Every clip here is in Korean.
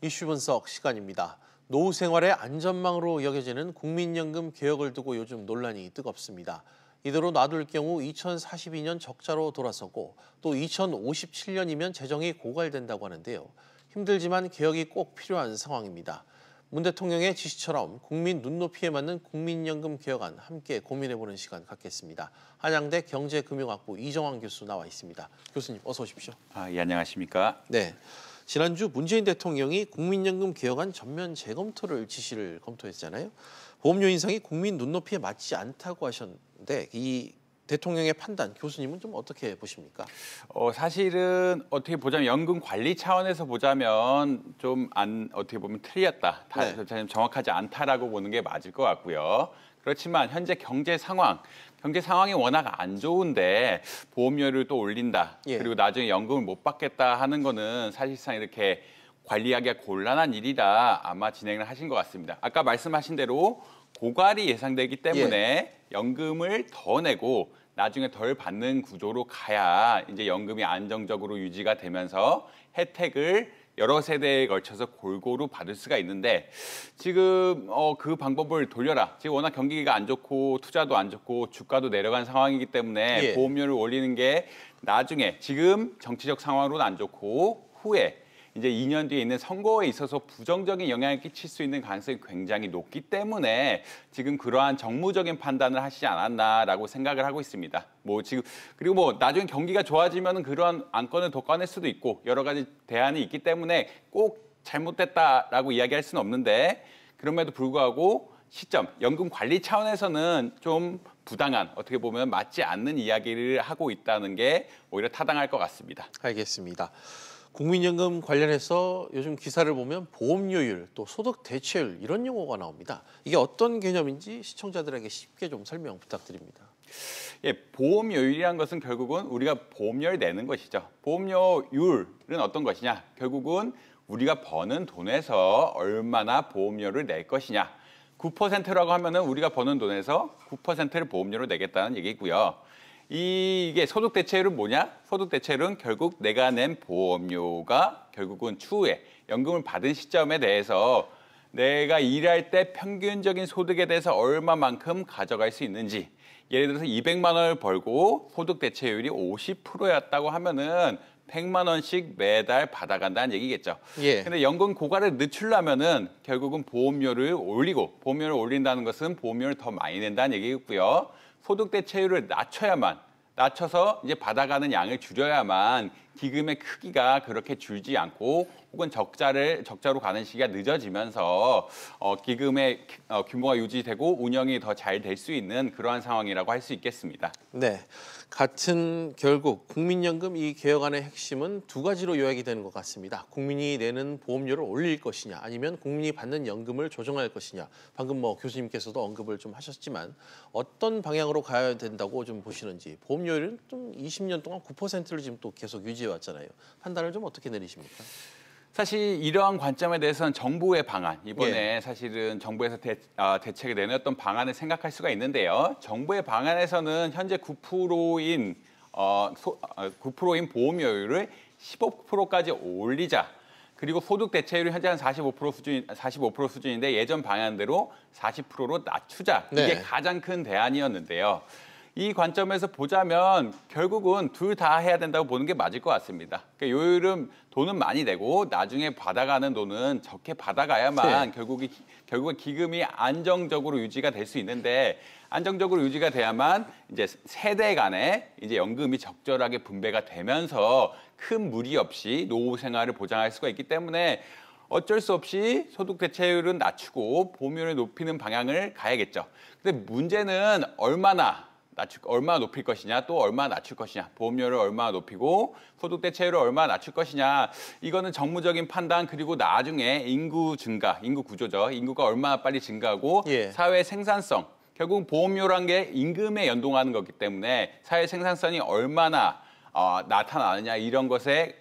이슈 분석 시간입니다. 노후 생활의 안전망으로 여겨지는 국민연금 개혁을 두고 요즘 논란이 뜨겁습니다. 이대로 놔둘 경우 2042년 적자로 돌아서고 또 2057년이면 재정이 고갈된다고 하는데요. 힘들지만 개혁이 꼭 필요한 상황입니다. 문 대통령의 지시처럼 국민 눈높이에 맞는 국민연금 개혁안 함께 고민해보는 시간 갖겠습니다. 한양대 경제금융학부 이정환 교수 나와 있습니다. 교수님 어서 오십시오. 예, 안녕하십니까? 네. 지난주 문재인 대통령이 국민연금 개혁안 전면 재검토를 지시를 검토했잖아요. 보험료 인상이 국민 눈높이에 맞지 않다고 하셨는데 이 대통령의 판단 교수님은 좀 어떻게 보십니까? 사실은 어떻게 보자면 연금 관리 차원에서 보자면 좀 어떻게 보면 틀렸다. 네. 정확하지 않다라고 보는 게 맞을 것 같고요. 그렇지만 현재 경제 상황이 워낙 안 좋은데 보험료를 또 올린다. 예. 그리고 나중에 연금을 못 받겠다 하는 거는 사실상 이렇게 관리하기가 곤란한 일이라 아마 진행을 하신 것 같습니다. 아까 말씀하신 대로 고갈이 예상되기 때문에 연금을 더 내고 나중에 덜 받는 구조로 가야 이제 연금이 안정적으로 유지가 되면서 혜택을 여러 세대에 걸쳐서 골고루 받을 수가 있는데 지금 그 방법을 돌려라. 지금 워낙 경기가 안 좋고 투자도 안 좋고 주가도 내려간 상황이기 때문에 보험료를 올리는 게 나중에 지금 정치적 상황으로는 안 좋고 후에 이제 2년 뒤에 있는 선거에 있어서 부정적인 영향을 끼칠 수 있는 가능성이 굉장히 높기 때문에 지금 그러한 정무적인 판단을 하시지 않았나라고 생각을 하고 있습니다. 그리고 나중에 경기가 좋아지면 그러한 안건을 더 꺼낼 수도 있고 여러 가지 대안이 있기 때문에 꼭 잘못됐다라고 이야기할 수는 없는데 그럼에도 불구하고 시점, 연금 관리 차원에서는 좀 부당한 어떻게 보면 맞지 않는 이야기를 하고 있다는 게 오히려 타당할 것 같습니다. 알겠습니다. 국민연금 관련해서 요즘 기사를 보면 보험료율, 또 소득 대체율 이런 용어가 나옵니다. 이게 어떤 개념인지 시청자들에게 쉽게 좀 설명 부탁드립니다. 예, 보험료율이란 것은 결국은 우리가 보험료를 내는 것이죠. 보험료율은 어떤 것이냐? 결국은 우리가 버는 돈에서 얼마나 보험료를 낼 것이냐. 9%라고 하면은 우리가 버는 돈에서 9%를 보험료로 내겠다는 얘기고요. 이게 소득 대체율은 뭐냐? 소득 대체율은 결국 내가 낸 보험료가 결국은 추후에 연금을 받은 시점에 대해서 내가 일할 때 평균적인 소득에 대해서 얼마만큼 가져갈 수 있는지. 예를 들어서 200만 원을 벌고 소득 대체율이 50%였다고 하면은 100만 원씩 매달 받아간다는 얘기겠죠. 근데 연금 고갈을 늦추려면은 결국은 보험료를 올린다는 것은 보험료를 더 많이 낸다는 얘기겠고요. 소득 대체율을 낮춰서 이제 받아가는 양을 줄여야만 기금의 크기가 그렇게 줄지 않고 혹은 적자로 가는 시기가 늦어지면서 기금의 규모가 유지되고 운영이 더 잘 될 수 있는 그러한 상황이라고 할 수 있겠습니다. 네, 같은 결국 국민연금 이 개혁안의 핵심은 두 가지로 요약이 되는 것 같습니다. 국민이 내는 보험료를 올릴 것이냐 아니면 국민이 받는 연금을 조정할 것이냐. 방금 교수님께서도 언급을 좀 하셨지만 어떤 방향으로 가야 된다고 좀 보시는지. 보험료율은 좀 20년 동안 9%를 지금 또 계속 유지해 왔잖아요. 판단을 좀 어떻게 내리십니까? 사실 이러한 관점에 대해서는 정부의 방안, 이번에 사실은 정부에서 대책을 내놨던 방안을 생각할 수가 있는데요. 정부의 방안에서는 현재 9%인 보험료율을 15%까지 올리자. 그리고 소득 대체율이 현재 한 45% 수준인데 예전 방안대로 40%로 낮추자. 이게 가장 큰 대안이었는데요. 이 관점에서 보자면 결국은 둘 다 해야 된다고 보는 게 맞을 것 같습니다. 그러니까 요율은 돈은 많이 내고 나중에 받아가는 돈은 적게 받아가야만 결국은 기금이 안정적으로 유지가 될 수 있는데 안정적으로 유지가 돼야만 이제 세대 간에 이제 연금이 적절하게 분배가 되면서 큰 무리 없이 노후 생활을 보장할 수가 있기 때문에 어쩔 수 없이 소득 대체율은 낮추고 보험료를 높이는 방향을 가야겠죠. 근데 문제는 얼마나 높일 것이냐, 또 얼마나 낮출 것이냐, 보험료를 얼마나 높이고 소득 대체율을 얼마나 낮출 것이냐, 이거는 정무적인 판단 그리고 나중에 인구 구조죠. 인구가 얼마나 빨리 증가하고 사회 생산성, 결국 보험료란 게 임금에 연동하는 거기 때문에 사회 생산성이 얼마나 나타나느냐 이런 것에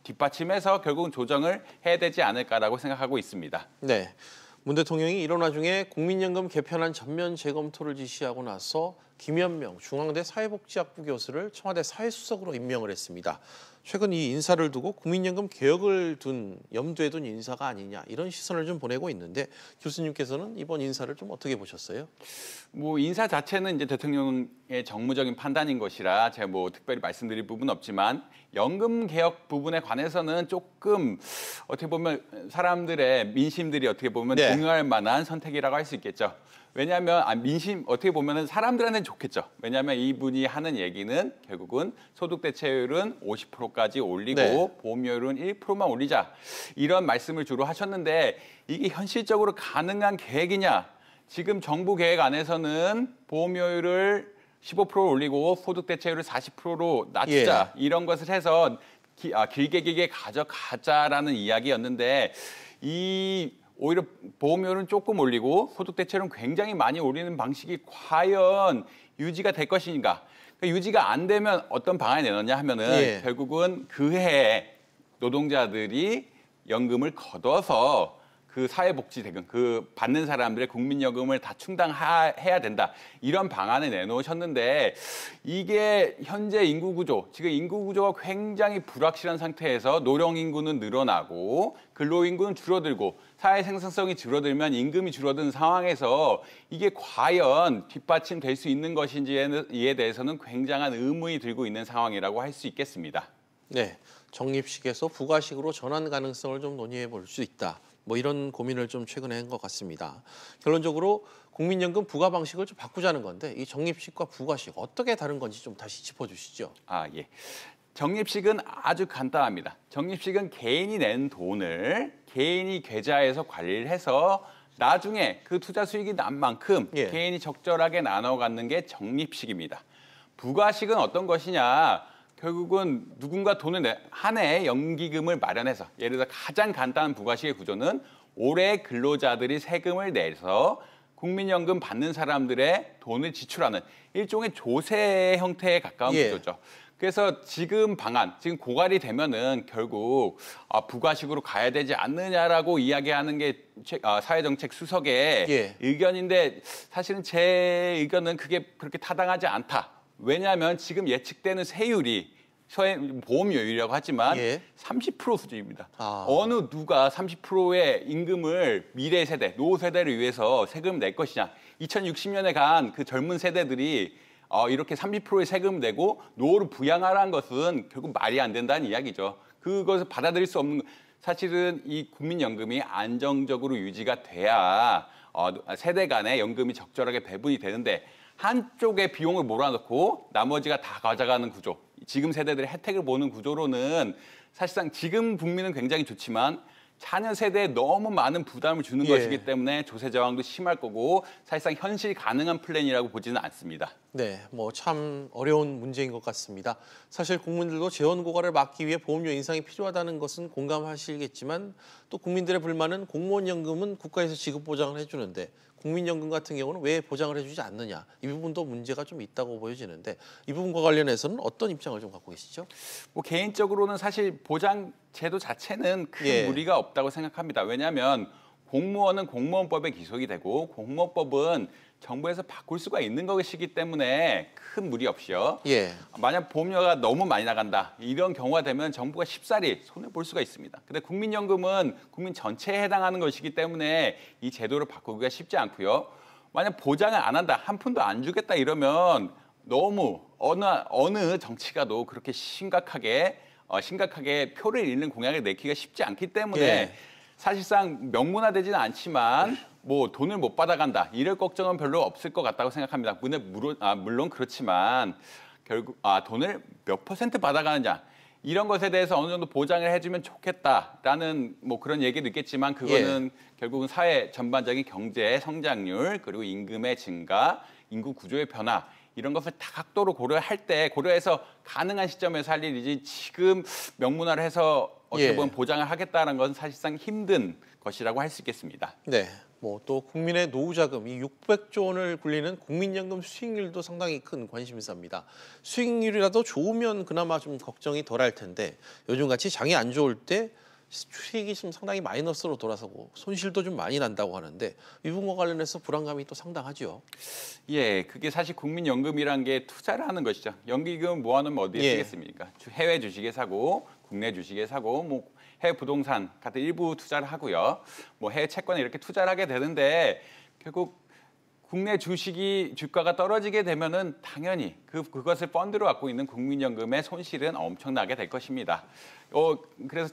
뒷받침해서 결국은 조정을 해야 되지 않을까라고 생각하고 있습니다. 네. 문 대통령이 이런 와중에 국민연금 개편안 전면 재검토를 지시하고 나서 김현명 중앙대 사회복지학부 교수를 청와대 사회수석으로 임명을 했습니다. 최근 이 인사를 두고 국민연금 개혁을 염두에 둔 인사가 아니냐 이런 시선을 좀 보내고 있는데 교수님께서는 이번 인사를 좀 어떻게 보셨어요? 뭐 인사 자체는 이제 대통령의 정무적인 판단인 것이라 제가 뭐 특별히 말씀드릴 부분은 없지만 연금 개혁 부분에 관해서는 조금 어떻게 보면 사람들의 민심들이 어떻게 보면 네. 동요할 만한 선택이라고 할 수 있겠죠. 왜냐하면 민심 어떻게 보면은 사람들한테는 좋겠죠. 왜냐하면 이분이 하는 얘기는 결국은 소득 대체율은 50%까지 올리고 네. 보험료율은 1%만 올리자 이런 말씀을 주로 하셨는데 이게 현실적으로 가능한 계획이냐? 지금 정부 계획 안에서는 보험료율을 15% 올리고 소득 대체율을 40%로 낮추자 이런 것을 해서 길게 가져가자라는 이야기였는데 오히려 보험료는 조금 올리고 소득 대체율은 굉장히 많이 올리는 방식이 과연 유지가 될 것인가? 그러니까 유지가 안 되면 어떤 방안이 내놓냐 하면은 결국은 그 해에 노동자들이 연금을 걷어서 그 사회복지대금, 그 받는 사람들의 국민연금을 다 충당해야 된다. 이런 방안을 내놓으셨는데 이게 현재 인구구조, 지금 인구구조가 굉장히 불확실한 상태에서 노령인구는 늘어나고 근로인구는 줄어들고 사회 생산성이 줄어들면 임금이 줄어든 상황에서 이게 과연 뒷받침될 수 있는 것인지에 대해서는 굉장한 의문이 들고 있는 상황이라고 할 수 있겠습니다. 네, 적립식에서 부가식으로 전환 가능성을 좀 논의해 볼 수 있다. 뭐 이런 고민을 좀 최근에 한 것 같습니다. 결론적으로 국민연금 부과 방식을 좀 바꾸자는 건데 이 적립식과 부가식 어떻게 다른 건지 좀 다시 짚어주시죠. 예. 적립식은 아주 간단합니다. 적립식은 개인이 낸 돈을 개인이 계좌에서 관리를 해서 나중에 그 투자 수익이 난 만큼 개인이 적절하게 나눠 갖는 게 적립식입니다. 부가식은 어떤 것이냐? 결국은 누군가 돈을 한 해에 연기금을 마련해서 예를 들어 가장 간단한 부가식의 구조는 올해 근로자들이 세금을 내서 국민연금 받는 사람들의 돈을 지출하는 일종의 조세 형태에 가까운 구조죠. 그래서 지금 지금 고갈이 되면은 결국 부가식으로 가야 되지 않느냐라고 이야기하는 게 사회정책 수석의 의견인데 사실은 제 의견은 그게 그렇게 타당하지 않다. 왜냐하면 지금 예측되는 세율이 보험료율이라고 하지만 30% 수준입니다. 어느 누가 30%의 임금을 미래 세대, 노후 세대를 위해서 세금을 낼 것이냐. 2060년에 간 그 젊은 세대들이 이렇게 30%의 세금을 내고 노후를 부양하라는 것은 결국 말이 안 된다는 이야기죠. 그것을 받아들일 수 없는 사실은 이 국민연금이 안정적으로 유지가 돼야 세대 간의 연금이 적절하게 배분이 되는데 한쪽에 비용을 몰아넣고 나머지가 다 가져가는 구조. 지금 세대들의 혜택을 보는 구조로는 사실상 지금 국민은 굉장히 좋지만 자녀 세대에 너무 많은 부담을 주는 것이기 때문에 조세 저항도 심할 거고 사실상 현실 가능한 플랜이라고 보지는 않습니다. 네, 뭐 참 어려운 문제인 것 같습니다. 사실 국민들도 재원 고갈을 막기 위해 보험료 인상이 필요하다는 것은 공감하시겠지만 또 국민들의 불만은 공무원 연금은 국가에서 지급 보장을 해주는데 국민연금 같은 경우는 왜 보장을 해주지 않느냐. 이 부분도 문제가 좀 있다고 보여지는데 이 부분과 관련해서는 어떤 입장을 좀 갖고 계시죠? 뭐 개인적으로는 사실 보장 제도 자체는 큰 무리가 없다고 생각합니다. 왜냐하면 공무원은 공무원법에 기속이 되고 공무원법은 정부에서 바꿀 수가 있는 것이기 때문에 큰 무리 없이요. 만약 보험료가 너무 많이 나간다. 이런 경우가 되면 정부가 쉽사리 손을 볼 수가 있습니다. 근데 국민연금은 국민 전체에 해당하는 것이기 때문에 이 제도를 바꾸기가 쉽지 않고요. 만약 보장을 안 한다. 한 푼도 안 주겠다 이러면 너무 어느 정치가도 그렇게 심각하게 표를 잃는 공약을 내기가 쉽지 않기 때문에 사실상 명문화되지는 않지만 뭐 돈을 못 받아간다 이럴 걱정은 별로 없을 것 같다고 생각합니다. 물론 그렇지만 결국 돈을 몇 % 받아가느냐 이런 것에 대해서 어느 정도 보장을 해주면 좋겠다라는 뭐 그런 얘기도 있겠지만 그거는 결국은 사회 전반적인 경제 성장률 그리고 임금의 증가, 인구 구조의 변화 이런 것을 다각도로 고려해서 가능한 시점에서 할 일이지 지금 명문화를 해서 어떻게 보면 보장을 하겠다는 것은 사실상 힘든 것이라고 할 수 있겠습니다. 네. 뭐 또 국민의 노후 자금 이 600조 원을 굴리는 국민연금 수익률도 상당히 큰 관심사입니다. 수익률이라도 좋으면 그나마 좀 걱정이 덜할 텐데 요즘같이 장이 안 좋을 때 수익이 좀 상당히 마이너스로 돌아서고 손실도 좀 많이 난다고 하는데 이 부분과 관련해서 불안감이 또 상당하죠. 예, 그게 사실 국민연금이란 게 투자를 하는 것이죠. 연기금 모아놓으면 어디에 예. 쓰겠습니까? 해외 주식에 사고, 국내 주식에 사고, 뭐 해외 부동산 같은 일부 투자를 하고요. 뭐 해외 채권에 이렇게 투자를 하게 되는데 결국 국내 주가가 떨어지게 되면은 당연히 그것을 펀드로 갖고 있는 국민연금의 손실은 엄청나게 될 것입니다. 그래서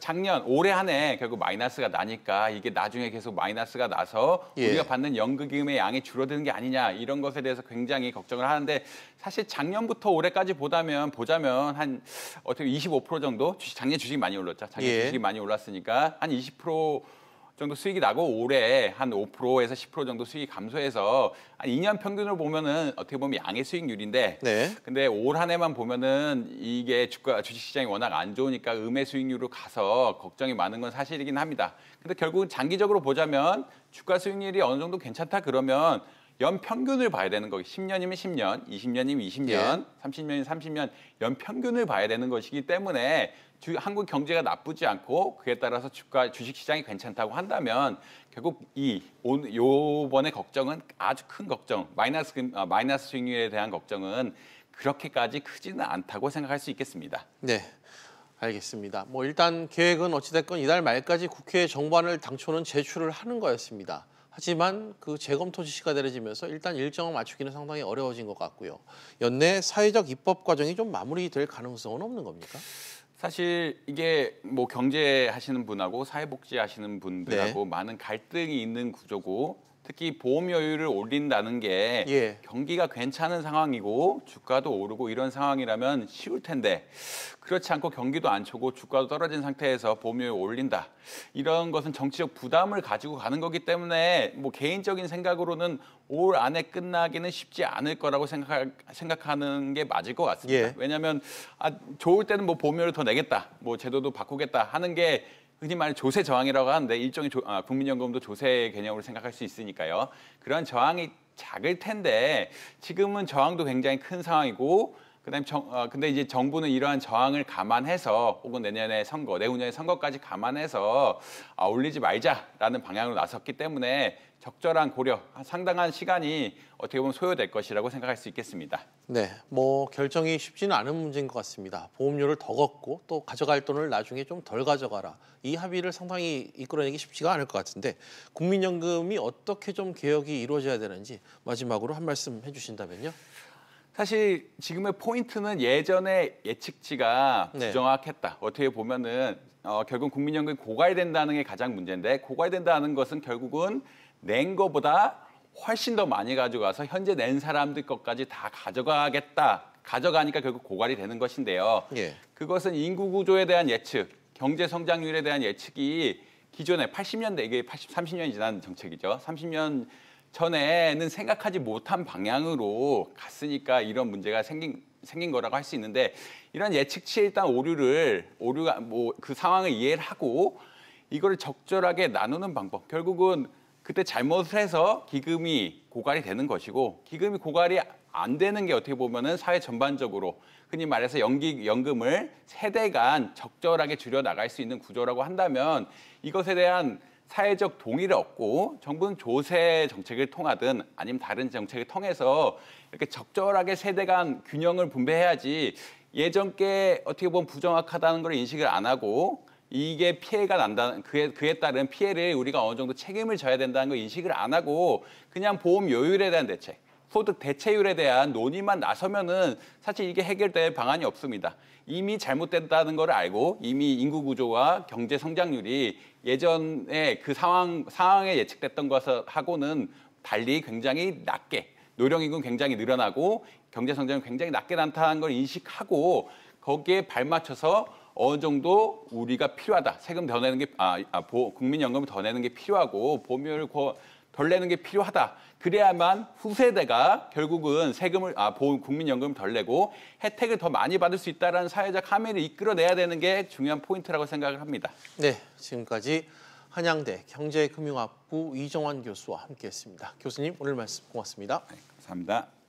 올해 한 해 결국 마이너스가 나니까 이게 나중에 계속 마이너스가 나서 예. 우리가 받는 연금의 양이 줄어드는 게 아니냐 이런 것에 대해서 굉장히 걱정을 하는데 사실 작년부터 올해까지 보자면 한 어떻게 25% 정도 작년 주식이 많이 올랐죠. 작년 예. 주식이 많이 올랐으니까 한 20% 정도 수익이 나고 올해 한 5%에서 10% 정도 수익이 감소해서 한 2년 평균을 보면은 어떻게 보면 양의 수익률인데 네. 근데 올 한 해만 보면은 이게 주식 시장이 워낙 안 좋으니까 음의 수익률로 가서 걱정이 많은 건 사실이긴 합니다. 근데 결국은 장기적으로 보자면 주가 수익률이 어느 정도 괜찮다 그러면 연 평균을 봐야 되는 거기 10년이면 10년, 20년이면 20년, 예. 30년이면 30년 연 평균을 봐야 되는 것이기 때문에 한국 경제가 나쁘지 않고 그에 따라서 주식 시장이 괜찮다고 한다면 결국 요번에 걱정은 아주 큰 걱정, 마이너스 수익률에 대한 걱정은 그렇게까지 크지는 않다고 생각할 수 있겠습니다. 네. 알겠습니다. 뭐 일단 계획은 어찌됐건 이달 말까지 국회에 정부안을 당초는 제출을 하는 거였습니다. 하지만 그 재검토 지시가 내려지면서 일단 일정을 맞추기는 상당히 어려워진 것 같고요. 연내 사회적 입법 과정이 좀 마무리될 가능성은 없는 겁니까? 사실 이게 뭐 경제 하시는 분하고 사회복지 하시는 분들하고 많은 갈등이 있는 구조고 특히 보험료율을 올린다는 게 예. 경기가 괜찮은 상황이고 주가도 오르고 이런 상황이라면 쉬울 텐데 그렇지 않고 경기도 안 좋고 주가도 떨어진 상태에서 보험료율을 올린다. 이런 것은 정치적 부담을 가지고 가는 거기 때문에 뭐 개인적인 생각으로는 올 안에 끝나기는 쉽지 않을 거라고 생각하는 게 맞을 것 같습니다. 예. 왜냐하면 좋을 때는 뭐 보험료를 더 내겠다, 뭐 제도도 바꾸겠다 하는 게 흔히 말해 조세 저항이라고 하는데 일종의 국민연금도 조세 개념으로 생각할 수 있으니까요. 그런 저항이 작을 텐데 지금은 저항도 굉장히 큰 상황이고 그다음에 근데 이제 정부는 이러한 저항을 감안해서 혹은 내년에 내후년에 선거까지 감안해서 올리지 말자라는 방향으로 나섰기 때문에 적절한 고려, 상당한 시간이 어떻게 보면 소요될 것이라고 생각할 수 있겠습니다. 네, 뭐 결정이 쉽지는 않은 문제인 것 같습니다. 보험료를 더 걷고 또 가져갈 돈을 나중에 좀 덜 가져가라. 이 합의를 상당히 이끌어내기 쉽지가 않을 것 같은데 국민연금이 어떻게 좀 개혁이 이루어져야 되는지 마지막으로 한 말씀 해주신다면요. 사실 지금의 포인트는 예전의 예측치가 부정확했다. 어떻게 보면은 결국 국민연금이 고갈된다는 게 가장 문제인데 고갈된다는 것은 결국은 낸 거보다 훨씬 더 많이 가져가서 현재 낸 사람들 것까지 다 가져가니까 결국 고갈이 되는 것인데요. 예. 그것은 인구 구조에 대한 예측, 경제 성장률에 대한 예측이 기존에 80년대 이게 30년이 지난 정책이죠. 30년 전에는 생각하지 못한 방향으로 갔으니까 이런 문제가 생긴 거라고 할 수 있는데 이런 예측치에 일단 오류가 뭐 그 상황을 이해를 하고 이거를 적절하게 나누는 방법. 결국은 그때 잘못을 해서 기금이 고갈이 되는 것이고 기금이 고갈이 안 되는 게 어떻게 보면은 사회 전반적으로 흔히 말해서 연금을 세대 간 적절하게 줄여 나갈 수 있는 구조라고 한다면 이것에 대한 사회적 동의를 얻고 정부는 조세 정책을 통하든 아니면 다른 정책을 통해서 이렇게 적절하게 세대 간 균형을 분배해야지 예전 게 어떻게 보면 부정확하다는 걸 인식을 안 하고 이게 피해가 난다는 그에 따른 피해를 우리가 어느 정도 책임을 져야 된다는 걸 인식을 안 하고 그냥 보험료율에 대한 대책, 소득 대체율에 대한 논의만 나서면은 사실 이게 해결될 방안이 없습니다. 이미 잘못됐다는 걸 알고 이미 인구 구조와 경제 성장률이 예전에 그 상황에 예측됐던 것하고는 달리 굉장히 낮게 노령인구는 굉장히 늘어나고 경제 성장은 굉장히 낮게 나타난 걸 인식하고 거기에 발맞춰서 어느 정도 우리가 필요하다. 세금 더 내는 게 국민연금을 더 내는 게 필요하고 보험료를 덜 내는 게 필요하다. 그래야만 후세대가 결국은 국민연금을 덜 내고 혜택을 더 많이 받을 수 있다는 사회적 함의를 이끌어내야 되는 게 중요한 포인트라고 생각을 합니다. 네, 지금까지 한양대 경제금융학부 이정환 교수와 함께했습니다. 교수님 오늘 말씀 고맙습니다. 네, 감사합니다.